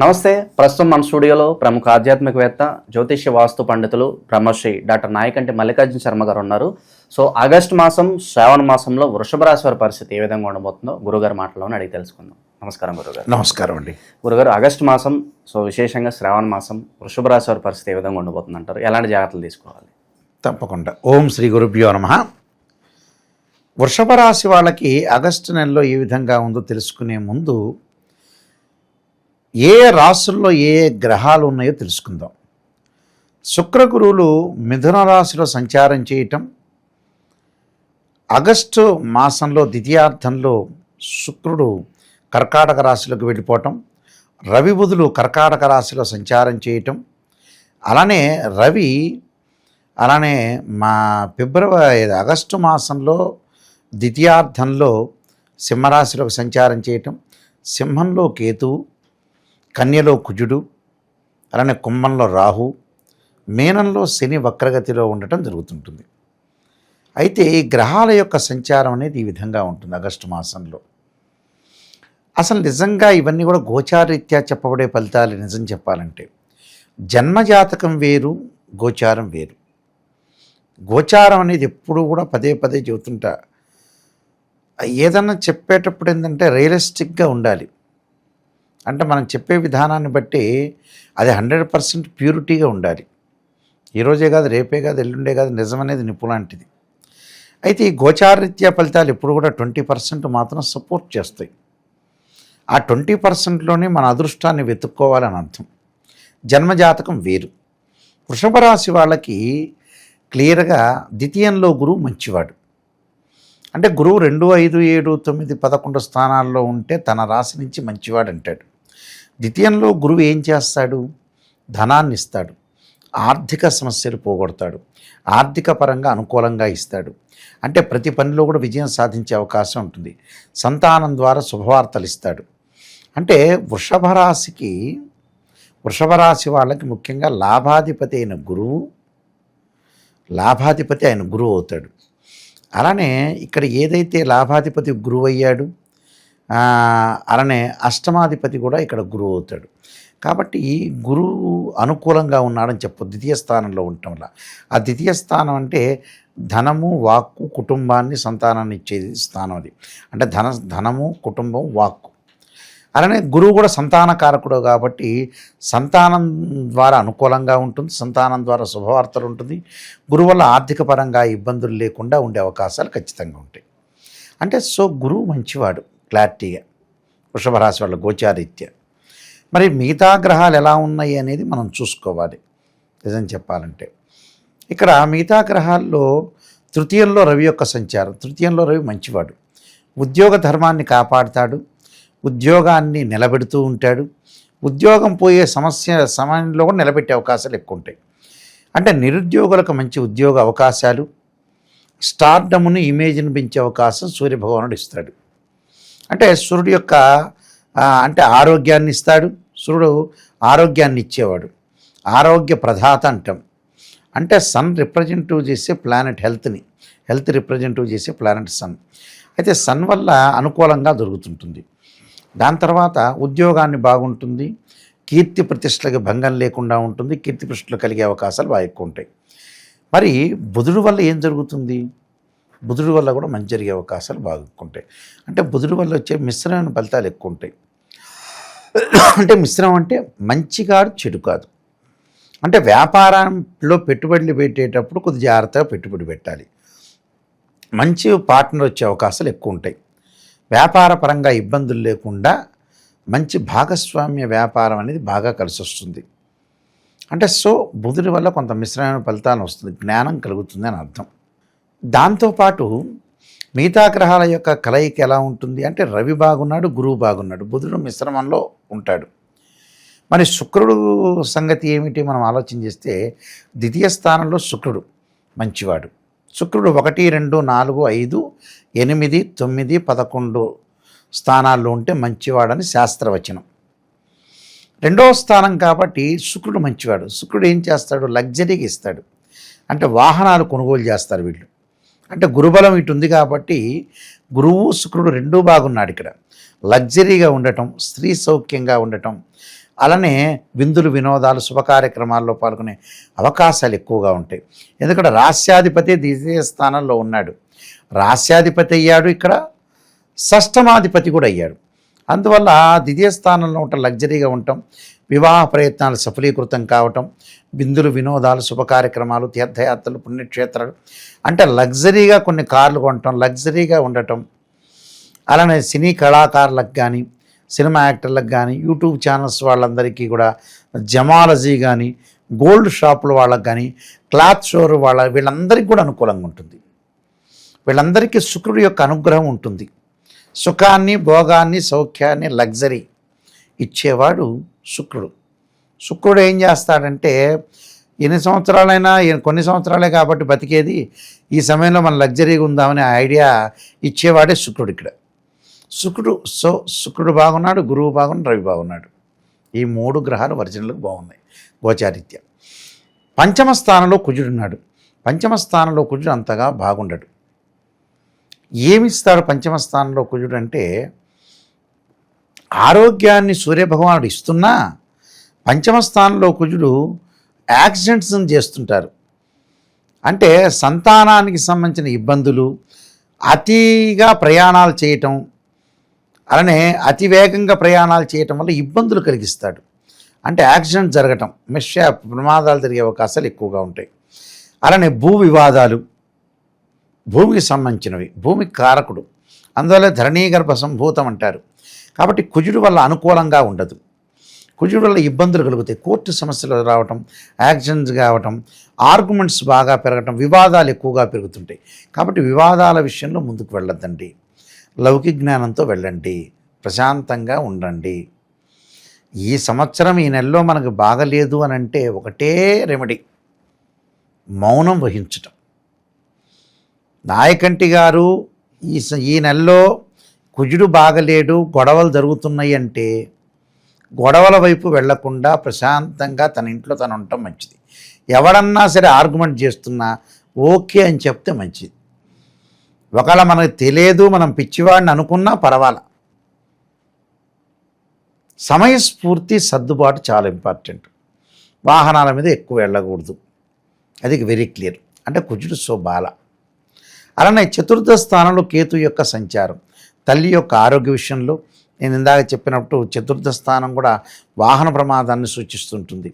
నమస్తే. ప్రస్తుతం మన స్టూడియోలో ప్రముఖ ఆధ్యాత్మికవేత్త, జ్యోతిష్య వాస్తు పండితులు బ్రహ్మశ్రీ డాక్టర్ నాయకంటి మల్లికార్జున శర్మ గారు ఉన్నారు. సో ఆగస్టు మాసం, శ్రావణ మాసంలో వృషభ రాశి వారి పరిస్థితి ఏ విధంగా ఉండబోతుందో గురుగారు మాటలోనే అడిగి తెలుసుకుందాం. నమస్కారం గురుగారు. నమస్కారం అండి. గురుగారు, ఆగస్టు మాసం, సో విశేషంగా శ్రావణ మాసం, వృషభ రాశి వారి పరిస్థితి ఏ విధంగా ఉండబోతుంది అంటారు? ఎలాంటి జాగ్రత్తలు తీసుకోవాలి? తప్పకుండా. ఓం శ్రీ గురుభ్యో నమః. వృషభ రాశి వాళ్ళకి ఆగస్టు నెలలో ఏ విధంగా ఉందో తెలుసుకునే ముందు ఏ రాశుల్లో ఏ గ్రహాలు ఉన్నాయో తెలుసుకుందాం. శుక్ర గురువులు మిథున రాశిలో సంచారం చేయటం, ఆగస్టు మాసంలో ద్వితీయార్థంలో శుక్రుడు కర్కాటక రాశిలోకి వెళ్ళిపోవటం, రవి బుధులు కర్కాటక రాశిలో సంచారం చేయటం, అలానే రవి ఆగస్టు మాసంలో ద్వితీయార్థంలో సింహరాశిలోకి సంచారం చేయటం, సింహంలో కేతువు, కన్యలో కుజుడు, అలానే కుంభంలో రాహు, మీనంలో శని వక్రగతిలో ఉండటం జరుగుతుంటుంది. అయితే ఈ గ్రహాల యొక్క సంచారం అనేది ఈ విధంగా ఉంటుంది ఆగస్టు మాసంలో. అసలు నిజంగా ఇవన్నీ కూడా గోచారరీత్యా చెప్పబడే ఫలితాలు. నిజం చెప్పాలంటే జన్మజాతకం వేరు, గోచారం వేరు. గోచారం అనేది ఎప్పుడు కూడా పదే పదే చెబుతుంటా, ఏదన్నా చెప్పేటప్పుడు ఏంటంటే రియలిస్టిక్గా ఉండాలి. అంటే మనం చెప్పే విధానాన్ని బట్టి అది 100% ప్యూరిటీగా ఉండాలి. ఈరోజే కాదు, రేపే కాదు, ఎల్లుండే కాదు, నిజం అనేది నిపులాంటిది. అయితే ఈ గోచారరీత్యా ఫలితాలు ఎప్పుడు కూడా 20% మాత్రం సపోర్ట్ చేస్తాయి. ఆ 20%లోనే మన అదృష్టాన్ని వెతుక్కోవాలని అర్థం. జన్మజాతకం వేరు. వృషభ రాశి వాళ్ళకి క్లియర్గా ద్వితీయంలో గురువు మంచివాడు. అంటే గురువు 2, 5, 7, 9, 11 స్థానాల్లో ఉంటే తన రాశి నుంచి మంచివాడు అంటాడు. ద్వితీయంలో గురువు ఏం చేస్తాడు? ధనాన్ని ఇస్తాడు, ఆర్థిక సమస్యలు పోగొడతాడు, ఆర్థిక పరంగా అనుకూలంగా ఇస్తాడు. అంటే ప్రతి పనిలో కూడా విజయం సాధించే అవకాశం ఉంటుంది. సంతానం ద్వారా శుభవార్తలు ఇస్తాడు. అంటే వృషభ రాశి వాళ్ళకి ముఖ్యంగా లాభాధిపతి అయిన గురువు అవుతాడు. అలానే ఇక్కడ ఏదైతే లాభాధిపతి గురువు అయ్యాడు, అలానే అష్టమాధిపతి కూడా ఇక్కడ గురువు అవుతాడు. కాబట్టి గురువు అనుకూలంగా ఉన్నాడని చెప్పు ద్వితీయ స్థానంలో ఉండటం వల్ల. ఆ ద్వితీయ స్థానం అంటే ధనము, వాక్కు, కుటుంబాన్ని, సంతానాన్ని ఇచ్చేది స్థానం అది. అంటే ధనము, కుటుంబం, వాక్కు. అలానే గురువు కూడా సంతానకారకుడు కాబట్టి సంతానం ద్వారా అనుకూలంగా ఉంటుంది, సంతానం ద్వారా శుభవార్తలు ఉంటుంది. గురువు వల్ల ఆర్థిక పరంగా ఇబ్బందులు లేకుండా ఉండే అవకాశాలు ఖచ్చితంగా ఉంటాయి. అంటే గురువు మంచివాడు క్లారిటీగా వృషభ రాశి వాళ్ళ గోచారీత్యా. మరి మిగతా గ్రహాలు ఎలా ఉన్నాయి అనేది మనం చూసుకోవాలి. నిజం చెప్పాలంటే ఇక్కడ మిగతా గ్రహాల్లో తృతీయంలో రవి యొక్క సంచారం. తృతీయంలో రవి మంచివాడు, ఉద్యోగ ధర్మాన్ని కాపాడుతాడు, ఉద్యోగాన్ని నిలబెడుతూ ఉంటాడు. ఉద్యోగం పోయే సమయంలో కూడా నిలబెట్టే అవకాశాలు ఎక్కువ ఉంటాయి. అంటే నిరుద్యోగులకు మంచి ఉద్యోగ అవకాశాలు, స్టార్డమ్ని, ఇమేజ్ని పెంచే అవకాశం సూర్యభగవానుడు ఇస్తాడు. అంటే సూర్యుడు యొక్క అంటే ఆరోగ్యాన్ని ఇస్తాడు. సూర్యుడు ఆరోగ్యాన్ని ఇచ్చేవాడు, ఆరోగ్య ప్రదాత అంటాం. అంటే సన్ రిప్రజెంటివ్ చేసే ప్లానెట్ హెల్త్ రిప్రజెంటివ్ చేసే ప్లానెట్ సన్. అయితే సన్ వల్ల అనుకూలంగా దొరుకుతుంటుంది. దాని తర్వాత ఉద్యోగాన్ని బాగుంటుంది, కీర్తి ప్రతిష్టలకు భంగం లేకుండా ఉంటుంది, కీర్తి ప్రతిష్టలు కలిగే అవకాశాలు బాగా ఎక్కువ ఉంటాయి. మరి బుధుడు వల్ల ఏం జరుగుతుంది? బుధుడు వల్ల కూడా మంచి జరిగే అవకాశాలు బాగా ఎక్కువ ఉంటాయి. అంటే బుధుడు వల్ల వచ్చే మిశ్రమైన ఫలితాలు ఎక్కువ ఉంటాయి. అంటే మిశ్రమం అంటే మంచి కాదు, చెడు కాదు. అంటే వ్యాపారంలో పెట్టుబడులు పెట్టేటప్పుడు కొద్ది జాగ్రత్తగా పెట్టుబడి పెట్టాలి. మంచి పార్ట్నర్ వచ్చే అవకాశాలు ఎక్కువ ఉంటాయి. వ్యాపార పరంగా ఇబ్బందులు లేకుండా మంచి భాగస్వామ్య వ్యాపారం అనేది బాగా కలిసి వస్తుంది. అంటే బుధుడి వల్ల కొంత మిశ్రమైన ఫలితాలు వస్తుంది, జ్ఞానం కలుగుతుంది అని అర్థం. దాంతోపాటు మిగతా గ్రహాల యొక్క కలయిక ఎలా ఉంటుంది అంటే రవి బాగున్నాడు, గురువు బాగున్నాడు, బుధుడు మిశ్రమంలో ఉంటాడు. మరి శుక్రుడు సంగతి ఏమిటి మనం ఆలోచన చేస్తే ద్వితీయ స్థానంలో శుక్రుడు మంచివాడు. శుక్రుడు 1, 2, 4, 5, 8, 9, 11 స్థానాల్లో ఉంటే మంచివాడని శాస్త్రవచనం. రెండవ స్థానం కాబట్టి శుక్రుడు మంచివాడు. శుక్రుడు ఏం చేస్తాడు? లగ్జరీగా ఇస్తాడు. అంటే వాహనాలు కొనుగోలు చేస్తారు వీళ్ళు. అంటే గురుబలం ఇటు ఉంది కాబట్టి గురువు శుక్రుడు రెండూ బాగున్నాడు ఇక్కడ. లగ్జరీగా ఉండటం, స్త్రీ సౌఖ్యంగా ఉండటం, అలానే విందులు వినోదాలు శుభ కార్యక్రమాల్లో పాల్గొనే అవకాశాలు ఎక్కువగా ఉంటాయి. ఎందుకంటే రాస్యాధిపతి ద్వితీయ స్థానంలో ఉన్నాడు. రాస్యాధిపతి అయ్యాడు, ఇక్కడ షష్టమాధిపతి కూడా అయ్యాడు. అందువల్ల ద్వితీయ స్థానంలో ఉండటం, లగ్జరీగా ఉండటం, వివాహ ప్రయత్నాలు సఫలీకృతం కావటం, విందులు వినోదాలు శుభ కార్యక్రమాలు తీర్థయాత్రలు పుణ్యక్షేత్రాలు అంటే లగ్జరీగా కొన్ని కార్లు కొనటం, లగ్జరీగా ఉండటం. అలానే సినీ కళాకారులకు కానీ సినిమా యాక్టర్లకు కానీ యూట్యూబ్ ఛానల్స్ వాళ్ళందరికీ కూడా జమాలజీ కానీ గోల్డ్ షాపుల వాళ్ళకి కానీ క్లాత్ స్టోర్ వీళ్ళందరికీ కూడా అనుకూలంగా ఉంటుంది. వీళ్ళందరికీ శుక్రుడి యొక్క అనుగ్రహం ఉంటుంది. సుఖాన్ని భోగాన్ని సౌఖ్యాన్ని లగ్జరీ ఇచ్చేవాడు శుక్రుడు. శుక్రుడు ఏం చేస్తాడంటే ఎన్ని సంవత్సరాలైనా కొన్ని సంవత్సరాలే కాబట్టి బతికేది, ఈ సమయంలో మనం లగ్జరీగా ఉందామనే ఐడియా ఇచ్చేవాడే శుక్రుడు. ఇక్కడ శుక్రుడు బాగున్నాడు, గురువు బాగున్నాడు, రవి బాగున్నాడు. ఈ 3 గ్రహాలు వర్జనలకు బాగున్నాయి గోచారీత్యా. పంచమ స్థానంలో కుజుడున్నాడు. పంచమ స్థానంలో కుజుడు అంతగా బాగుండడు. ఏమిస్తాడు పంచమ స్థానంలో కుజుడు అంటే, ఆరోగ్యాన్ని సూర్యభగవానుడు ఇస్తున్నా పంచమ స్థానంలో కుజుడు యాక్సిడెంట్స్ని చేస్తుంటారు. అంటే సంతానానికి సంబంధించిన ఇబ్బందులు, అతిగా ప్రయాణాలు చేయటం, అలానే అతి వేగంగా ప్రయాణాలు చేయటం వల్ల ఇబ్బందులు కలిగిస్తాడు. అంటే యాక్సిడెంట్ జరగటం, ప్రమాదాలు జరిగే అవకాశాలు ఎక్కువగా ఉంటాయి. అలానే భూ వివాదాలు, భూమికి సంబంధించినవి, భూమికి కారకుడు, అందువల్ల ధరణీగర్భ సంభూతం అంటారు. కాబట్టి కుజుడు వల్ల అనుకూలంగా ఉండదు. కుజుడు వల్ల ఇబ్బందులు కలుగుతాయి. కోర్టు సమస్యలు రావటం, యాక్సిడెంట్స్ కావటం, ఆర్గ్యుమెంట్స్ బాగా పెరగటం, వివాదాలు ఎక్కువగా పెరుగుతుంటాయి. కాబట్టి వివాదాల విషయంలో ముందుకు వెళ్ళొద్దండి. లౌకిక జ్ఞానంతో వెళ్ళండి, ప్రశాంతంగా ఉండండి. ఈ సంవత్సరం ఈ నెలలో మనకు బాగలేదు అని అంటే ఒకటే రెమెడీ, మౌనం వహించటం. నాయకంటి గారు ఈ నెలలో కుజుడు బాగలేడు, గొడవలు జరుగుతున్నాయి అంటే గొడవల వైపు వెళ్లకుండా ప్రశాంతంగా తన ఇంట్లో తను ఉండటం మంచిది. ఎవడన్నా సరే ఆర్గ్యుమెంట్ చేస్తున్నా ఓకే అని చెప్తే మంచిది. ఒకవేళ మనకు తెలియదు, మనం పిచ్చివాడిని అనుకున్నా పర్వాలా. సమయస్ఫూర్తి సర్దుబాటు చాలా ఇంపార్టెంట్. వాహనాల మీద ఎక్కువ వెళ్ళకూడదు, అది వెరీ క్లియర్. అంటే కుజుడు బాల. అలానే చతుర్థ స్థానంలో కేతు యొక్క సంచారం తల్లి యొక్క ఆరోగ్య విషయంలో, నేను ఇందాక చెప్పినట్టు చతుర్థ స్థానం కూడా వాహన ప్రమాదాన్ని సూచిస్తుంటుంది.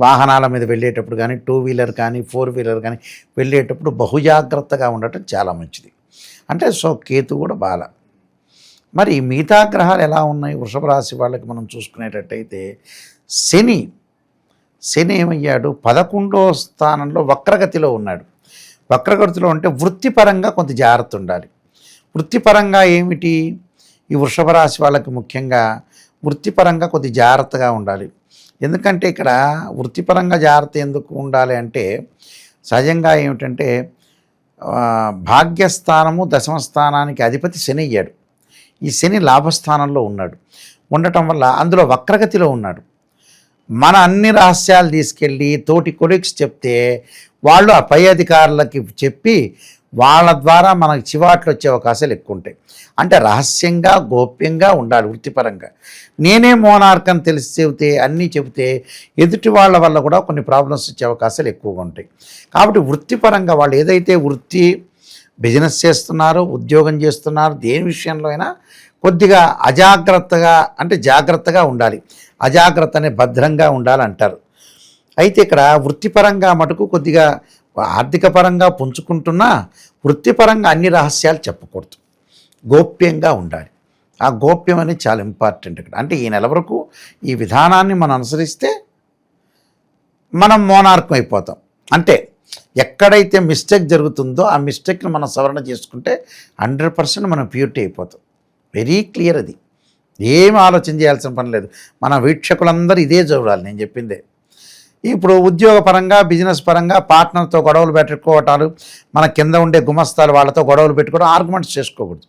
వాహనాల మీద వెళ్ళేటప్పుడు కానీ 2 వీలర్ కానీ 4 వీలర్ కానీ వెళ్ళేటప్పుడు బహుజాగ్రత్తగా ఉండటం చాలా మంచిది. అంటే కేతు కూడా బాల. మరి మిగతా గ్రహాలు ఎలా ఉన్నాయి వృషభ రాశి వాళ్ళకి మనం చూసుకునేటట్టయితే, శని ఏమయ్యాడు 11వ స్థానంలో వక్రగతిలో ఉన్నాడు. వక్రగతిలో అంటే వృత్తిపరంగా కొంత జాగ్రత్త ఉండాలి. వృత్తిపరంగా ఏమిటి, ఈ వృషభ రాశి వాళ్ళకి ముఖ్యంగా వృత్తిపరంగా కొద్ది జాగ్రత్తగా ఉండాలి. ఎందుకంటే ఇక్కడ వృత్తిపరంగా జాగ్రత్త ఎందుకు ఉండాలి అంటే, సహజంగా ఏమిటంటే భాగ్యస్థానము దశమ స్థానానికి అధిపతి శని అయ్యాడు. ఈ శని లాభస్థానంలో ఉన్నాడు. ఉండటం వల్ల అందులో వక్రగతిలో ఉన్నాడు. మన అన్ని రహస్యాలు తీసుకెళ్ళి తోటి కొలీగ్స్ చెప్తే వాళ్ళు ఆ పై అధికారులకి చెప్పి వాళ్ళ ద్వారా మనకు చివాట్లు వచ్చే అవకాశాలు ఎక్కువ ఉంటాయి. అంటే రహస్యంగా గోప్యంగా ఉండాలి వృత్తిపరంగా. నేనే మోనార్క్ అని తెలిసి చెబితే ఎదుటి వాళ్ళ వల్ల కూడా కొన్ని ప్రాబ్లమ్స్ వచ్చే అవకాశాలు ఎక్కువగా ఉంటాయి. కాబట్టి వృత్తిపరంగా వాళ్ళు ఏదైతే బిజినెస్ చేస్తున్నారో, ఉద్యోగం చేస్తున్నారో, దేని విషయంలో అయినా కొద్దిగా జాగ్రత్తగా ఉండాలి. అజాగ్రత్త అనే భద్రంగా ఉండాలంటారు. అయితే ఇక్కడ వృత్తిపరంగా మటుకు కొద్దిగా ఆర్థిక పరంగా పుంజుకుంటున్నా వృత్తిపరంగా అన్ని రహస్యాలు చెప్పకూడదు, గోప్యంగా ఉండాలి. ఆ గోప్యం అనేది చాలా ఇంపార్టెంట్ ఇక్కడ. అంటే ఈ నెల వరకు ఈ విధానాన్ని మనం అనుసరిస్తే మనం మోనార్కం అయిపోతాం. అంటే ఎక్కడైతే మిస్టేక్ జరుగుతుందో ఆ మిస్టేక్ని మనం సవరణ చేసుకుంటే 100% మనం ప్యూరిటీ అయిపోతాం. Very clear. అది ఏం ఆలోచన చేయాల్సిన పని లేదు. మన వీక్షకులందరూ ఇదే చూడాలి నేను చెప్పిందే. ఇప్పుడు ఉద్యోగపరంగా బిజినెస్ పరంగా పార్ట్నర్తో గొడవలు పెట్టుకోవటాలు, మన కింద ఉండే గుమస్తాలు వాళ్ళతో గొడవలు పెట్టుకోవడం, ఆర్గ్యుమెంట్స్ చేసుకోకూడదు.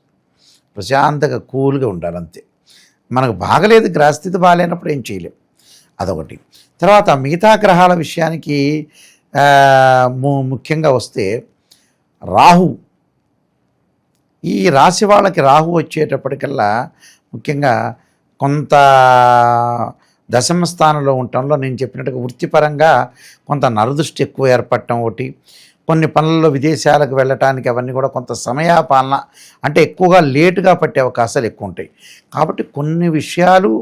ప్రశాంతంగా కూల్గా ఉండాలి అంతే. మనకు బాగలేదు, గ్రహస్థితి బాగాలేనప్పుడు ఏం చేయలేం, అదొకటి. తర్వాత మిగతా గ్రహాల విషయానికి ముఖ్యంగా వస్తే రాహు, ఈ రాశి వాళ్ళకి రాహు వచ్చేటప్పటికల్లా ముఖ్యంగా కొంత దశమ స్థానంలో ఉండటంలో నేను చెప్పినట్టుగా వృత్తిపరంగా కొంత నరదృష్టి ఎక్కువ ఏర్పడటం ఒకటి, కొన్ని పనుల్లో విదేశాలకు వెళ్ళటానికి అవన్నీ కూడా కొంత సమయపాలన అంటే ఎక్కువగా లేటుగా పట్టే అవకాశాలు ఎక్కువ ఉంటాయి. కాబట్టి కొన్ని విషయాలు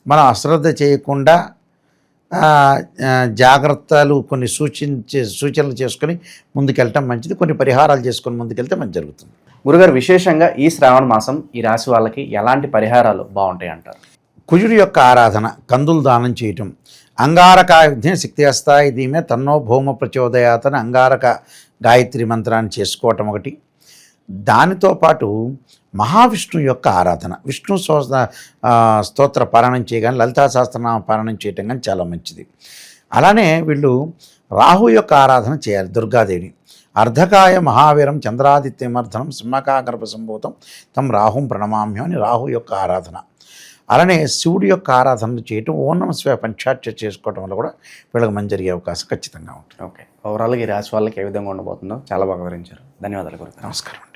మనం అశ్రద్ధ చేయకుండా జాగ్రత్తలు కొన్ని సూచనలు చేసుకొని ముందుకెళ్ళటం మంచిది. కొన్ని పరిహారాలు చేసుకొని ముందుకెళ్తే మంచి జరుగుతుంది. గురుగారు, విశేషంగా ఈ శ్రావణ మాసం ఈ రాశి వాళ్ళకి ఎలాంటి పరిహారాలు బాగుంటాయి అంటారు? కుజుడి యొక్క ఆరాధన, కందులు దానం చేయటం, అంగారకాయుధ్యం శక్తి హస్తాయి ధీమే తన్నో భౌమ ప్రచోదయాతన అంగారక గాయత్రి మంత్రాన్ని చేసుకోవటం ఒకటి. దానితో పాటు మహావిష్ణు యొక్క ఆరాధన, విష్ణు స్తోత్ర పారాయణం చేయగానే, లలితా సహస్రనామ పారాయణం చేయటం కానీ చాలా మంచిది. అలానే వీళ్ళు రాహు యొక్క ఆరాధన చేయాలి, దుర్గాదేవిని. అర్ధకాయ మహావీరం చంద్రాదిత్యమర్ధనం సింహకాగర్భ సంభూతం తం రాహుం ప్రణమామ్యం అని రాహు యొక్క ఆరాధన. అలానే శివుడి యొక్క ఆరాధనలు చేయటం, ఓం నమః శివాయ పంచాక్షరి చేసుకోవడం వల్ల కూడా వీళ్ళకి మంచి జరిగే అవకాశం ఖచ్చితంగా ఉంటుంది. ఓకే, ఓవరాల్గా ఈ రాశి వాళ్ళకి ఏ విధంగా ఉండబోతుందో చాలా బాగా వివరించారు. ధన్యవాదాలు గురుగారు. నమస్కారం.